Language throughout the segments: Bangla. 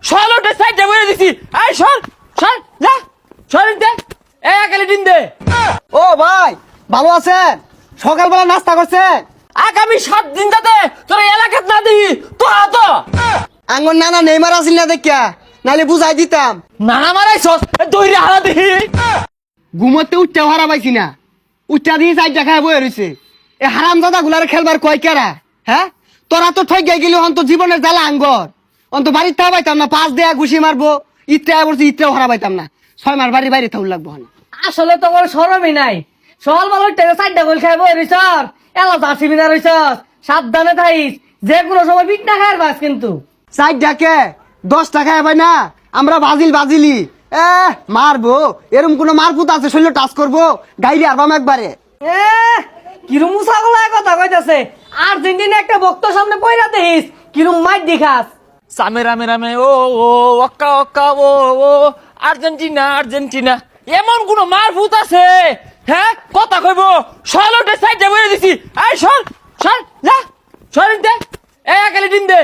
সরোটে সাইডে বলে দিছি। এই সর সর যা সর দে একালে দিন দে। ও ভাই ভালো আছেন? সকালবেলা নাস্তা করছেন? আগামী 7 দিন যাতে তোর এলাকাত না দিই তো আতো আঙ্গর নানা নেইমার আসিল না দেখিয়া, নাহলে বুঝাই দিতাম। নানা মারাইছস দইরে হারা দিহি। ঘুমোতে উঠতে হারা পাইছি না, উঠটা দিয়ে চাই দেখায় বয়ে রয়েছে। এ হারাম দাদা গুলার খেলবার কয় কেরা? হ্যাঁ তোরা তো ঠই গাই গেলি অন্ত জীবনের জ্বালা আঙ্গর অন্ত বাড়ির থাকা পাইতাম না, 5 দেয়া ঘুষি মারবো ইটটা বলছি ইটটাও হারা পাইতাম না, 6 মাস বাড়ির বাইরে থাকুর লাগবো। আসলে তো ওর সরমই নাই। সকাল বেলা টেনে 4টা গোল খাইব রইছর, এলা জার্সি বিনা রইছস। সাবধানে থাইস, যে কোনো সময় বিট না খাইর বাস কিন্তু। চাই ডাকে 10 টাকা পাই না, আমরা বাজিলি মারবো। এরম কোন মারপুত আছে শৈল টাচ করবো গাইরে আরবাম একবারে। কিরম মুসাগুলা কথা কইতাছে। আর্জেন্টিনা একটা বক্ত সামনে পয়রা দেখিস কিরম মাইর দেখাস। সামে রামে রামে ও ও ওক্কা ওক্কা ও ও আর্জেন্টিনা আর্জেন্টিনা এমন কোন মারফুত আছে? হ্যাঁ কথা কইব সরোটে সাইডে বলে দিছি। এই সর সর যা সর দে একালে দিন দে।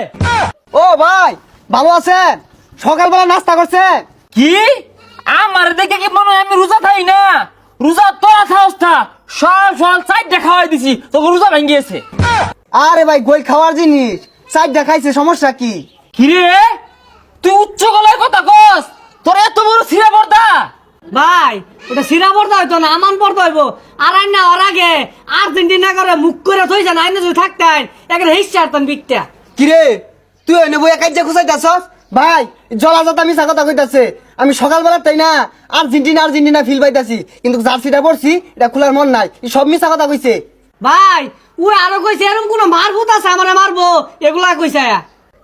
ও ভাই ভালো আছেন? সকালবেলা নাস্তা করছেন? কি আমার দেখে কি মনে হয় আমি রোজা থাই না? রোজা তোরা থাকস না, সব সব সাইডে খাওয়াই দিছি তোকে রোজা ভেঙে গেছে। আরে ভাই গোল খাওয়ার জিনিস, চাই দেখাইছে, সমস্যা কি? কিরে তুই উচ্চ গলায় কথা কস? তোর এত বড় ছিঁড়া পর্দা? ভাই ওটা সিরা পড়তে হইতো না, আমান পড়তে হইব। আর আইন না ওর আগে আর্জেন্টিনা করে মুখ করে থই যান, আইনে যদি থাকতেন একটা হিস চারতেন বিকটা। কিরে তুই ওই নেবো একাই যে খুঁজাইতাছস? ভাই জলাজাত আমি কথা কইতাছে, আমি সকালবেলা তাই না আর্জেন্টিনা ফিল পাইতাছি, কিন্তু জার্সিটা পড়ছি এটা খোলার মন নাই, সব মিছা কথা কইছে। ভাই ও আরো কইছে এরকম কোন মারভূত আছে আমারে মারবো, এগুলা কইছে।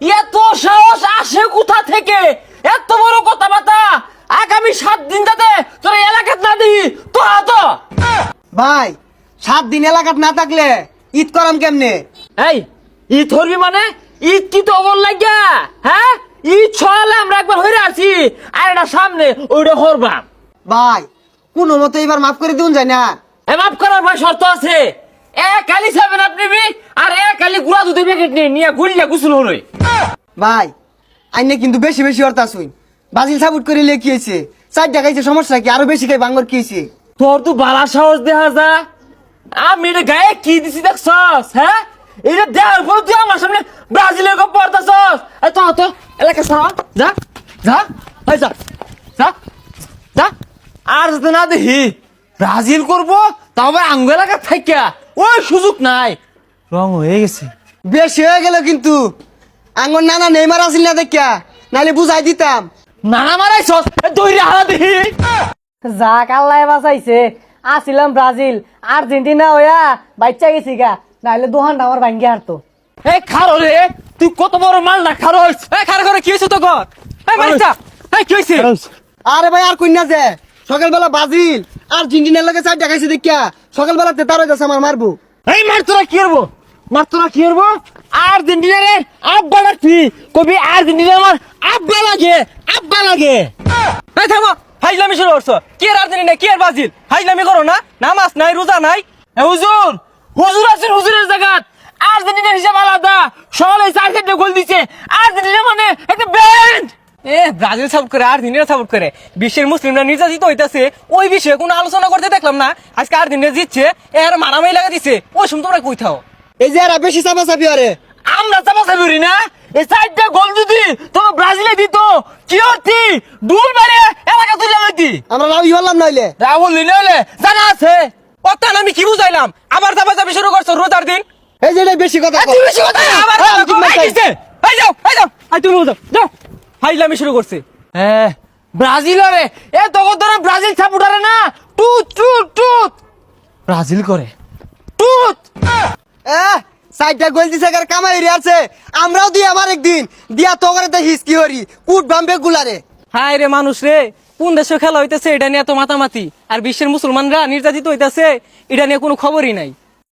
এত সাহস আসে কোথা থেকে? এত বড় কথাবার্তা আগামী 7 দিন যাতে তোর এলাকাত না দিই তো আতো। ভাই 7 দিন এলাকাত না থাকলে ঈদ করাম কেমনে? এই ঈদ ধরবি মানে ঈদ কি তো অমন লাগিয়া? হ্যাঁ ঈদ ছয়ালে আমরা একবার হইরে আছি, আর এটা সামনে ওইটা হরবাম। ভাই কোন মতে এবার মাফ করে দিন যায় না? মাফ করার ভাই শর্ত আছে। কালি 7 আপ নিবি আর কালি গুড়া দুধের প্যাকেট নিয়ে গুলিয়া গুছল হলই। ভাই আইনে কিন্তু বেশি বেশি অর্থ আসুন, বাজিল সাবুট করে লেখিয়েছে, 4 টাকাইছে, সমস্যা কি? আরো বেশি খাই বাঙ্গর কি হয়েছে? তোর তো বালা সাহস দেখা যা। আমি এটা গায়ে কি দিছি দেখছস? হ্যাঁ এটা দেওয়ার পর তুই আমার সামনে ব্রাজিলের গপ পড়তাছস। তো তো এলাকা সারা যা যা এই যা যা যা। আর যাতে না দেখি ব্রাজিল করবো তাও আবার আঙ্গ এলাকা থাকিয়া ওই সুযোগ নাই। রং হয়ে গেছে। বেশি হয়ে গেল কিন্তু, আঙ্গর নানা নেইমার আসিল না দেখিয়া, নাহলে বুঝাই দিতাম। নানা মারাইছস দইরে হারা দেখি। যাক আল্লাহ বাঁচাইছে, আসিলাম ব্রাজিল আর্জেন্টিনা হইয়া বাচ্চা গেছি গা, নাহলে দোহানটা আমার ভাঙ্গে হারতো। এই খারো রে তুই কত বড় মাল না খারো। এই খারো করে কি হয়েছে তো কর? এই মারিচা এই কি হয়েছে? আরে ভাই আর কইনা যে সকালবেলা বাজিল আর্জেন্টিনার লাগে 4 টাকাইছে দেখিয়া সকালবেলা তেতার হয়ে গেছে আমার মারবো। এই মার তোরা কি করবো? মার তোরা কি করবো? আর্জেন্টিনার আব্বা লাগছি কবি আর্জেন্টিনা আমার আব্বা লাগে আব্বা লাগে। এই থামো, হাইজলামি শুরু করছো। কি আর আর্জেন্টিনা কি আর ব্রাজিল, হাইজলামি করো না। নামাজ নাই, রোজা নাই। হুজুর হুজুর আছেন হুজুরের জায়গাত। আর্জেন্টিনার হিসাব আলাদা, সবাই 4 গোল দিচ্ছে। আর্জেন্টিনা মানে একটা ব্যান্ড। ব্রাজিল সাপোর্ট করে আর্জেন্টিনা সাপোর্ট করে বিশ্বের মুসলিমরা নির্যাতিত হইতাছে, ওই বিষয়ে কোনো আলোচনা করতে দেখলাম না। আজকে আর্জেন্টিনা জিতছে, এর মারামারি লাগা দিচ্ছে। ওই সময় তোমরা কই থাও? এই যে এরা বেশি চাপাচাপি আরে আমরা চাপাচাপি না, এই 4 গোল যদি তোমার ব্রাজিলে দিত কি হতি? ডুল মারে এলাকা তুলে লইতি। আমরা রাউই হলাম নইলে। রাহুল নিলে জানা আছে। অত্যান আমি কি বুঝাইলাম? আবার চাপাচাপি শুরু করছো রোজার দিন। এই যে এটাই বেশি কথা কও। তুই বেশি কথা আবার হ্যাঁ, ঠিক এই আছে। কিসে? এই যাও এই যাও, এই তুমি বুঝাও যাও। হাইজলামি শুরু করছে। হ্যাঁ ব্রাজিল রে এ তখন ধরে ব্রাজিল সাপোর্টারে না টুট টুট টুট ব্রাজিল করে টুট। 4 গোল দিছে কার কামাই রে আছে, আমরাও দি আমার একদিন দিয়া তো করে দেখিস কি হরি কুট বাম্বে গুলারে। হায় রে মানুষ রে, কোন দেশে খেলা হইতেছে এটা নিয়ে এত মাতামাতি, আর বিশ্বের মুসলমানরা নির্যাতিত হইতেছে এটা নিয়ে কোনো খবরই নাই।